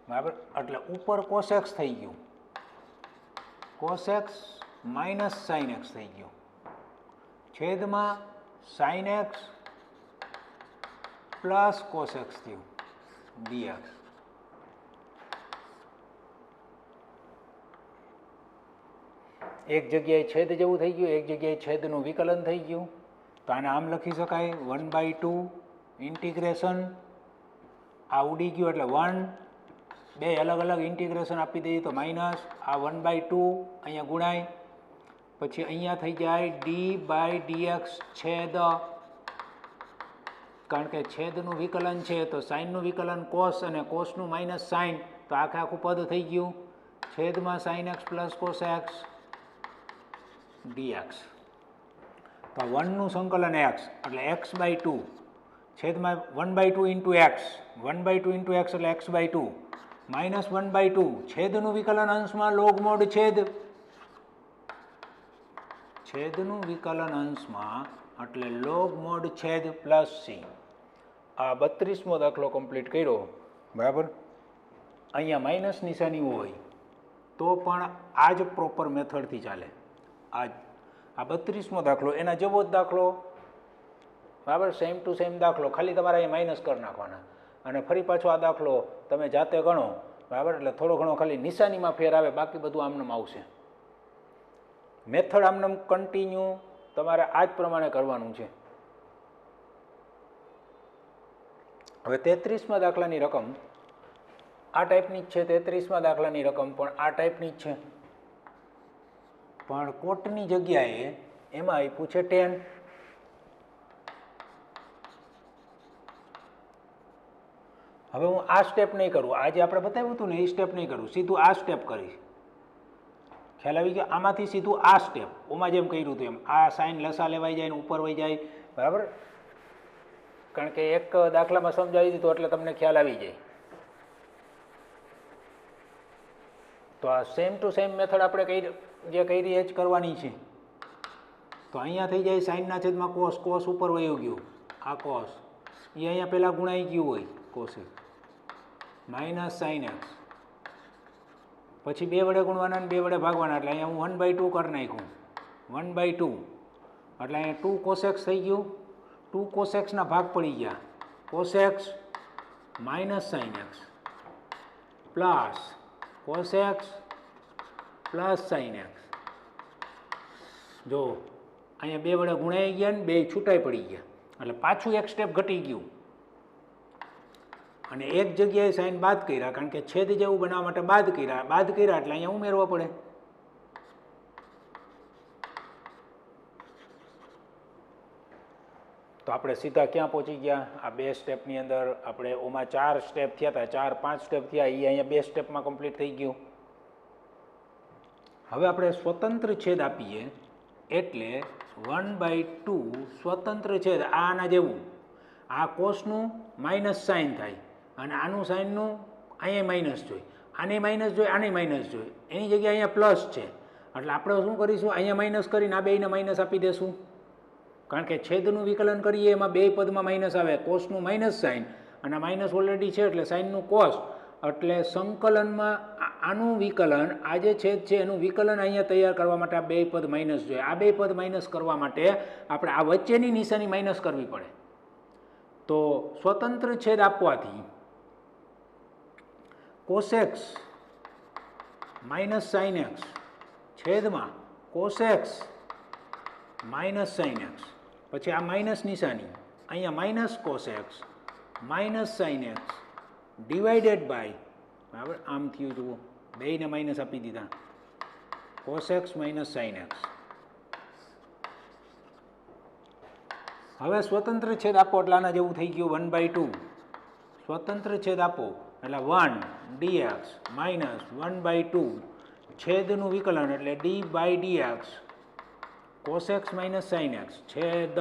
બરાબર, એટલે ઉપર cos x થઈ ગયું, cos x minus sin x થઈ ગયું, છેદમાં sin x plus cos x થયું dx. એક જગ્યાએ છેદ જેવું થઈ ગયું, એક જગ્યાએ છેદનું વિકલન થઈ ગયું. તો આને આમ લખી શકાય 1/2 ઇન્ટિગ્રેશન, આ ઉડી ગયું એટલે 1, બે અલગ અલગ ઇન્ટિગ્રેશન આપી દઈએ તો માઇનસ, આ 1/2 અહીંયા ગુણાય, પછી અહીંયા થઈ જાય d/dx છેદ, કારણ કે છેદનું વિકલન છે તો સાઇનનું વિકલન કોસ અને કોસનું માઇનસ સાઇન, તો આખે આખું પદ થઈ ગયું, છેદમાં sin x plus cos x dx. તો 1નું સંકલન x એટલે x/2 છેદમાં 1/2 ઇન્ટુ x, 1/2 ઇન્ટુ x એટલે x/2 માઇનસ 1/2 છેદનું વિકલન અંશમાં લોગ મોડ છેદ, છેદનું વિકલન અંશમાં એટલે લોગ મોડ છેદ પ્લસ c. આ 32મો દાખલો કમ્પ્લીટ કર્યો બરાબર. અહીંયા માઇનસ નિશાની હોય તો પણ આ જ પ્રોપર મેથડથી ચાલે. આ 32મો દાખલો એના જેવો જ દાખલો બરાબર, સેમ ટુ સેમ દાખલો, ખાલી તમારે અહીંયા માઇનસ કરી નાખવાના અને ફરી પાછો આ દાખલો તમે જાતે ગણો બરાબર, એટલે થોડો ઘણો ખાલી નિશાનીમાં ફેર આવે, બાકી બધું આમનામ આવશે. મેથડ આમનામ કન્ટિન્યુ તમારે આ જ પ્રમાણે કરવાનું છે. હવે 33મા દાખલાની રકમ આ ટાઈપની જ છે, 33મા દાખલાની રકમ પણ આ ટાઈપની જ છે, પણ કોટની જગ્યાએ એમાં આપ્યું છે 10. હવે હું આ સ્ટેપ નહીં કરું, આજે આપણે બતાવ્યું હતું ને એ સ્ટેપ નહીં કરું, સીધું આ સ્ટેપ કરીશ. ખ્યાલ આવી ગયો? આમાંથી સીધું આ સ્ટેપ, ઓમાં જેમ કર્યું હતું એમ, આ સાઇન લસા લેવાઈ જાય ને ઉપર વહી જાય બરાબર, કારણ કે એક દાખલામાં સમજાવી દીધું એટલે તમને ખ્યાલ આવી જાય. તો આ સેમ ટુ સેમ મેથડ આપણે જે કરી એ જ કરવાની છે. તો અહીંયા થઈ જાય સાઇનના છેદમાં કોસ, કોસ ઉપર વહી ગયું, આ કોસ એ અહીંયા પહેલાં ગુણાઈ ગયું હોય કોસે, માઇનસ sin x, પછી 2 વડે ગુણવાના અને 2 વડે ભાગવાના, એટલે અહીંયા હું 1/2 કરી નાખ્યું, 1/2 એટલે અહીંયા 2 cos x થઈ ગયું, 2 cos x ના ભાગ પડી ગયા, cos x minus sin x plus cos x plus sin x. જો અહીંયા 2 વડે ગુણાઈ ગયા ને 2 છૂટાઈ પડી ગયા, એટલે પાછું એક સ્ટેપ ઘટી ગયું અને એક જગ્યાએ સાઇન બાદ કર્યા, કારણ કે છેદ જેવું બનાવવા માટે બાદ કર્યા એટલે અહીંયા ઉમેરવા પડે. તો આપણે સીધા ક્યાં પહોંચી ગયા? આ 2 સ્ટેપની અંદર આપણે ઓમાં 4 સ્ટેપ થયા હતા, 4-5 સ્ટેપ થયા, એ અહીંયા 2 સ્ટેપમાં કમ્પ્લીટ થઈ ગયું. હવે આપણે સ્વતંત્ર છેદ આપીએ એટલે 1/2 સ્વતંત્ર છેદ, આના જેવું, આ કોસનું માઇનસ સાઇન થાય અને આનું સાઇનનું અહીંયા માઇનસ જોઈએ, આને માઇનસ જોઈએ, આને માઇનસ જોઈએ, એની જગ્યાએ અહીંયા પ્લસ છે, એટલે આપણે શું કરીશું, અહીંયા માઇનસ કરીને આ બેયને માઇનસ આપી દેશું, કારણ કે છેદનું વિકલન કરીએ એમાં 2 પદમાં માઇનસ આવે, કોસનું માઇનસ સાઇન અને માઇનસ ઓલરેડી છે એટલે સાઇનનું કોસ, એટલે સંકલનમાં આનું વિકલન, આ જે છેદ છે એનું વિકલન અહીંયા તૈયાર કરવા માટે આ 2 પદ માઇનસ જોઈએ. આ 2 પદ માઇનસ કરવા માટે આપણે આ વચ્ચેની નિશાની માઇનસ કરવી પડે. તો સ્વતંત્ર છેદ આપવાથી cos x minus sin x છેદમાં cos x minus sin x, પછી આ માઇનસ નિશાની અહીંયા minus cos x minus sin x divided by, બરાબર, આમ થયું જુઓ, બેયને માઇનસ આપી દીધા, cos x minus sin x. હવે સ્વતંત્ર છેદ આપો એટલે આના જેવું થઈ ગયું 1/2. સ્વતંત્ર છેદ આપો એટલે 1 dx માઇનસ 1/2 છેદનું વિકલન એટલે d by dx cos x minus sin x છેદ.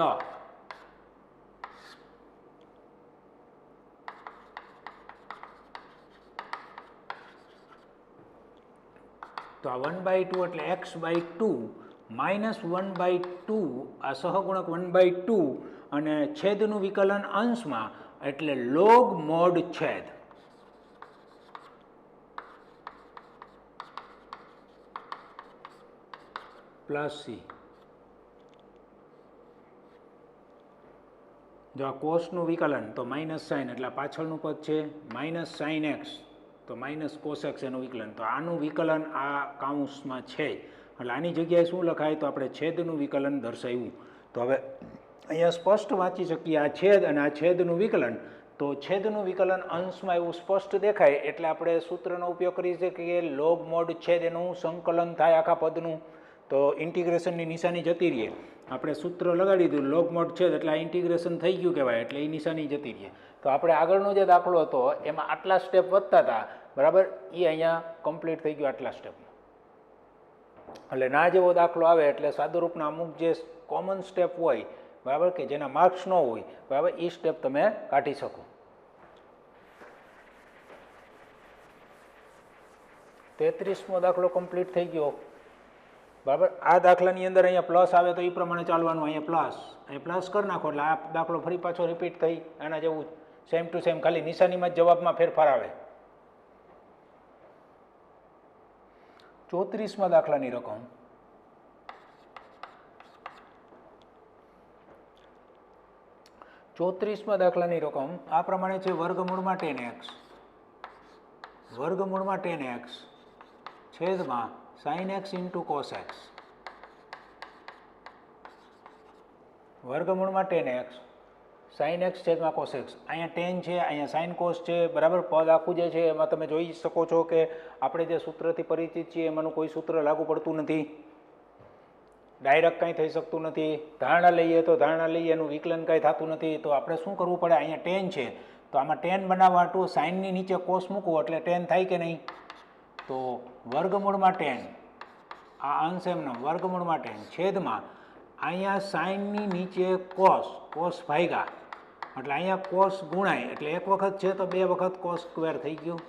તો આ 1/2 એટલે x/2 માઇનસ 1/2 આ સહગુણક 1/2 અને છેદનું વિકલન અંશમાં એટલે લોગ મોડ છેદ પ્લસ સી. જો આ કોસનું વિકલન તો માઇનસ સાઇન એટલે પાછળનું પદ છે માઇનસ સાઇન એક્સ તો માઇનસ કોસ એક્સ એનું વિકલન. તો આનું વિકલન આ કાઉન્સમાં છે એટલે આની જગ્યાએ શું લખાય તો આપણે છેદનું વિકલન દર્શાવ્યું. તો હવે અહીંયા સ્પષ્ટ વાંચી શકીએ આ છેદ અને આ છેદનું વિકલન. તો છેદનું વિકલન અંશમાં એવું સ્પષ્ટ દેખાય એટલે આપણે સૂત્રનો ઉપયોગ કરી શકીએ લોગ મોડ છેદ એનું સંકલન થાય આખા પદનું. તો ઇન્ટિગ્રેશનની નિશાની જતી રહીએ. આપણે સૂત્ર લગાડી દીધું લોગ મોડ છેદ એટલે આ ઇન્ટિગ્રેશન થઈ ગયું કહેવાય એટલે એ નિશાની જતી રહીએ. તો આપણે આગળનો જે દાખલો હતો એમાં આટલા સ્ટેપ વધતા હતા બરાબર એ અહીંયા કમ્પ્લીટ થઈ ગયું આટલા સ્ટેપમાં. એટલે ના જેવો દાખલો આવે એટલે સાદુરૂપના અમુક જે કોમન સ્ટેપ હોય બરાબર કે જેના માર્ક્સ ન હોય બરાબર એ સ્ટેપ તમે કાઢી શકો. 33મો દાખલો કમ્પ્લીટ થઈ ગયો બરાબર. આ દાખલાની અંદર અહીંયા પ્લસ આવે તો એ પ્રમાણે ચાલવાનું. અહીંયા પ્લસ કરી નાખો એટલે આ દાખલો ફરી પાછો રિપીટ થઈ આના જેવું સેમ ટુ સેમ ખાલી નિશાનીમાં જ જવાબમાં ફેરફાર આવે. 34મા દાખલાની રકમ 34મા દાખલાની રકમ આ પ્રમાણે છે વર્ગમૂળમાં 10x વર્ગમૂળમાં 10x છેદમાં sin x into cos x વર્ગમૂળમાં 10x sin x છેદમાં cos x. અહીંયા 10 છે અહીંયા sin cos છે બરાબર. પદ આખું જે છે એમાં તમે જોઈ શકો છો કે આપણે જે સૂત્રથી પરિચિત છીએ એમાંનું કોઈ સૂત્ર લાગુ પડતું નથી. ડાયરેક્ટ કાંઈ થઈ શકતું નથી. ધારણા લઈએ તો ધારણા લઈએ એનું વિકલન કાંઈ થતું નથી. તો આપણે શું કરવું પડે અહીંયા 10 છે તો આમાં 10 બનાવવા હાટું સાઇનની નીચે cos મૂકવું એટલે 10 થાય કે નહીં. તો વર્ગમૂળમાં 10 આ અંશ એમનો વર્ગમૂળમાં 10 છેદમાં અહીંયા સાઇનની નીચે cos ભાગ્યા એટલે અહીંયા cos ગુણાય એટલે એક વખત છે તો બે વખત cos સ્ક્વેર થઈ ગયું.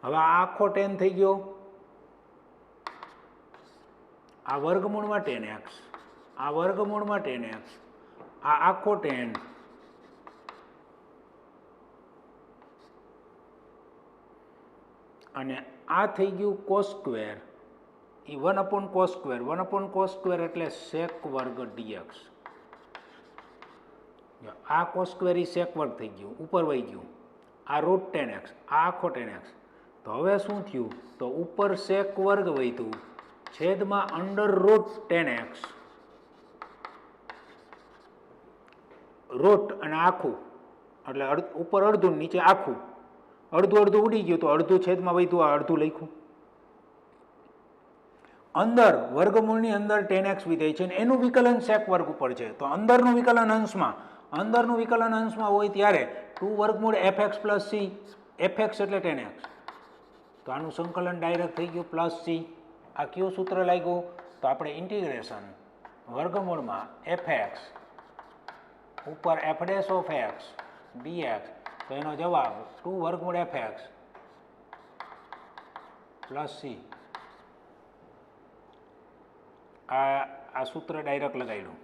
હવે આ આખો 10 થઈ ગયો. આ વર્ગમૂળમાં 10x આ વર્ગમૂળમાં 10x આ આખો 10 અને આ થઈ ગયું cos સ્ક્વેર એ 1/cos સ્ક્વેર 1/cos સ્ક્વેર એટલે sec વર્ગ dx. આ cos સ્ક્વેર એ sec વર્ગ થઈ ગયું ઉપર વહી ગયું. આ રૂટ 10x આ આખો 10x. તો હવે શું થયું તો ઉપર sec વર્ગ વધ્યું છેદમાં અંડર રૂટ 10x રૂટ અને આખું એટલે ઉપર અડધું નીચે આખું. અડધું અડધું ઉડી ગયું તો અડધું છેદમાં વધ્યું આ અડધું લખ્યું. અંદર વર્ગમૂળની અંદર 10x વિધેય છે એનું વિકલન sec વર્ગ ઉપર છે. તો અંદરનું વિકલન અંશમાં હોય ત્યારે 2 વર્ગમૂળ fx પ્લસ સી fx એટલે 10x. તો આનું સંકલન ડાયરેક્ટ થઈ ગયું પ્લસ સી. આ કયું સૂત્ર લાગ્યું તો આપણે ઇન્ટિગ્રેશન વર્ગમૂળમાં fx ઉપર f' ઓફ x dx તો એનો જવાબ 2 વર્ગમૂળ fx પ્લસ સી. આ સૂત્ર ડાયરેક્ટ લગાડ્યું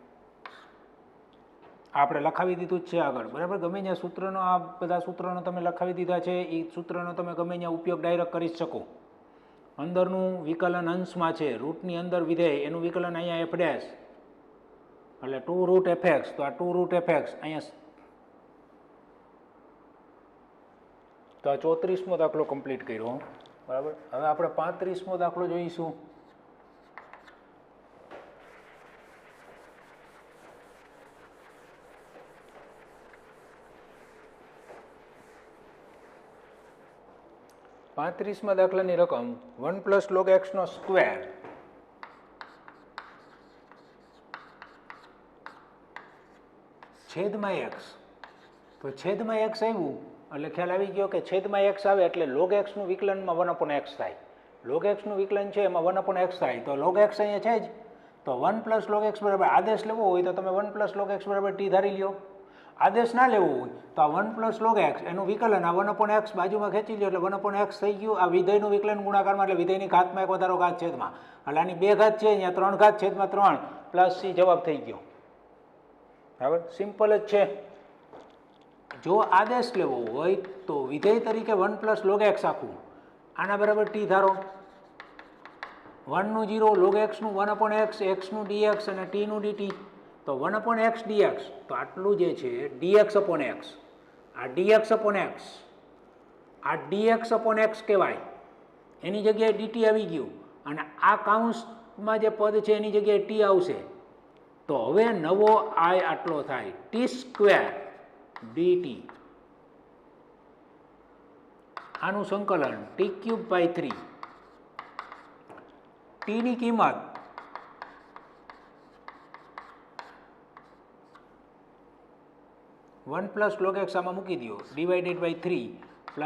આપણે લખાવી દીધું જ છે આગળ બરાબર. ગમે ત્યાં સૂત્રનો આ બધા સૂત્રનો તમે લખાવી દીધા છે એ સૂત્રનો તમે ગમે ત્યાં ઉપયોગ ડાયરેક્ટ કરી શકો. અંદરનું વિકલન અંશમાં છે રૂટની અંદર વિધેય એનું વિકલન અહીંયા f' એટલે 2 રૂટ fx તો આ 2 રૂટ fx અહીંયા. તો આ 34મો દાખલો કમ્પ્લીટ કર્યો બરાબર. હવે આપણે 35મો દાખલો જોઈશું. 35માં દાખલાની રકમ 1 + log x નો સ્ક્વેર છેદમાં x. તો છેદમાં x આવ્યું એટલે ખ્યાલ આવી ગયો કે છેદમાં x આવે એટલે log x નું વિકલનમાં 1/x થાય. log x નું વિકલન છે એમાં 1/x થાય તો log x અહીંયા છે જ. તો 1 + log x બરાબર આદેશ લેવો હોય તો તમે 1 + log x બરાબર t ધારી લ્યો. આદેશ ના લેવો હોય તો આ 1 + log x એનું વિકલન આ 1/x બાજુમાં ખેંચી લ્યો એટલે 1/x થઈ ગયું. આ વિધેયનું વિકલન ગુણાકારમાં એટલે વિધેયની ઘાતમાં 1 વધારો ઘાત છેદમાં એટલે આની 2 ઘાત છે અહીંયા 3 ઘાત છેદમાં 3 + c જવાબ થઈ ગયો. બરાબર સિમ્પલ જ છે. જો આદેશ લેવો હોય તો વિધેય તરીકે 1 + log x આખું આના બરાબર t ધારો. 1 નું 0 log x નું 1/x x નું dx અને t નું dt. તો 1/x dx તો આટલું જે છે dx/x આ dx/x આ dx/x કહેવાય. એની જગ્યાએ dt આવી ગયું અને આ કાઉન્સમાં જે પદ છે એની જગ્યાએ t આવશે. તો હવે નવો I આટલો થાય t² dt. આનું સંકલન t³/3 t ની કિંમત 1 + log x આમાં મૂકી દો /3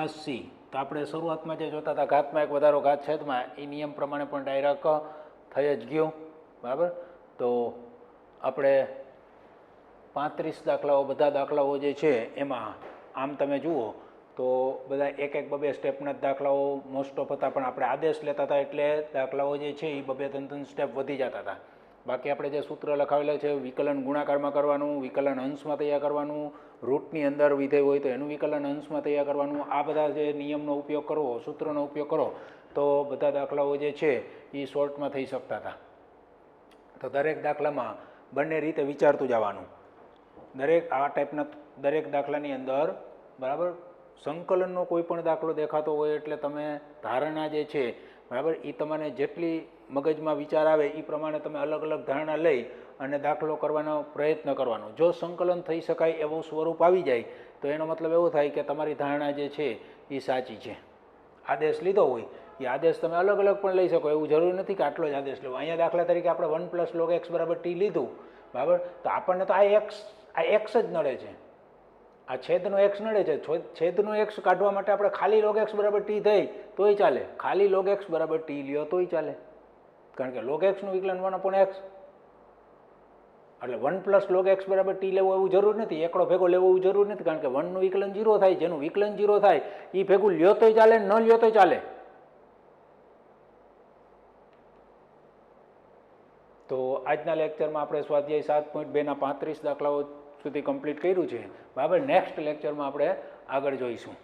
+ c. તો આપણે શરૂઆતમાં જે જોતા હતા ઘાતમાં 1 વધારો ઘાત છેદમાં એ નિયમ પ્રમાણે પણ ડાયરેક્ટ થઈ જ ગયો. બરાબર તો આપણે 35 દાખલાઓ બધા દાખલાઓ જે છે એમાં આમ તમે જુઓ તો બધા એક 2 સ્ટેપના જ દાખલાઓ મોસ્ટ ઓફ હતા, પણ આપણે આદેશ લેતા હતા એટલે દાખલાઓ જે છે એ 2-3 સ્ટેપ વધી જતા હતા. બાકી આપણે જે સૂત્ર લખાવેલા છે વિકલન ગુણાકારમાં કરવાનું, વિકલન અંશમાં તૈયાર કરવાનું, રૂટની અંદર વિધેય હોય તો એનું વિકલન અંશમાં તૈયાર કરવાનું, આ બધા જે નિયમનો ઉપયોગ કરવો, સૂત્રનો ઉપયોગ કરો તો બધા દાખલાઓ જે છે એ શોર્ટમાં થઈ શકતા હતા. તો દરેક દાખલામાં બંને રીતે વિચારતું જવાનું. આ ટાઈપના દરેક દાખલાની અંદર બરાબર સંકલનનો કોઈ પણ દાખલો દેખાતો હોય એટલે તમે ધારણા જે છે બરાબર એ તમને જેટલી મગજમાં વિચાર આવે એ પ્રમાણે તમે અલગ અલગ ધારણા લઈ અને દાખલો કરવાનો પ્રયત્ન કરવાનો. જો સંકલન થઈ શકાય એવું સ્વરૂપ આવી જાય તો એનો મતલબ એવો થાય કે તમારી ધારણા જે છે એ સાચી છે. આદેશ લીધો હોય એ આદેશ તમે અલગ અલગ પણ લઈ શકો, એવું જરૂરી નથી કે આટલો જ આદેશ લેવો. અહીંયા દાખલા તરીકે આપણે 1 + log x બરાબર t લીધું બરાબર, તો આપણને તો આ x જ નડે છે, આ છેદનો x નડે છે. છેદનો x કાઢવા માટે આપણે ખાલી log x બરાબર t થઈ તોય ચાલે, ખાલી log x બરાબર t લ્યો તોય ચાલે, કારણ કે log x નું વિકલન 1/x એટલે 1 + log x બરાબર t લેવું એવું જરૂર નથી, એકડો ભેગો લેવો એવું જરૂર નથી, કારણ કે 1 નું વિકલન 0 થાય, જેનું વિકલન 0 થાય એ ભેગું લ્યો તોય ચાલે, ન લ્યો તોય ચાલે. તો આજના લેક્ચરમાં આપણે સ્વાધ્યાય 7.2 ના 35 દાખલાઓ સુધી કમ્પ્લીટ કર્યું છે. બરાબર નેક્સ્ટ લેક્ચરમાં આપણે આગળ જોઈશું.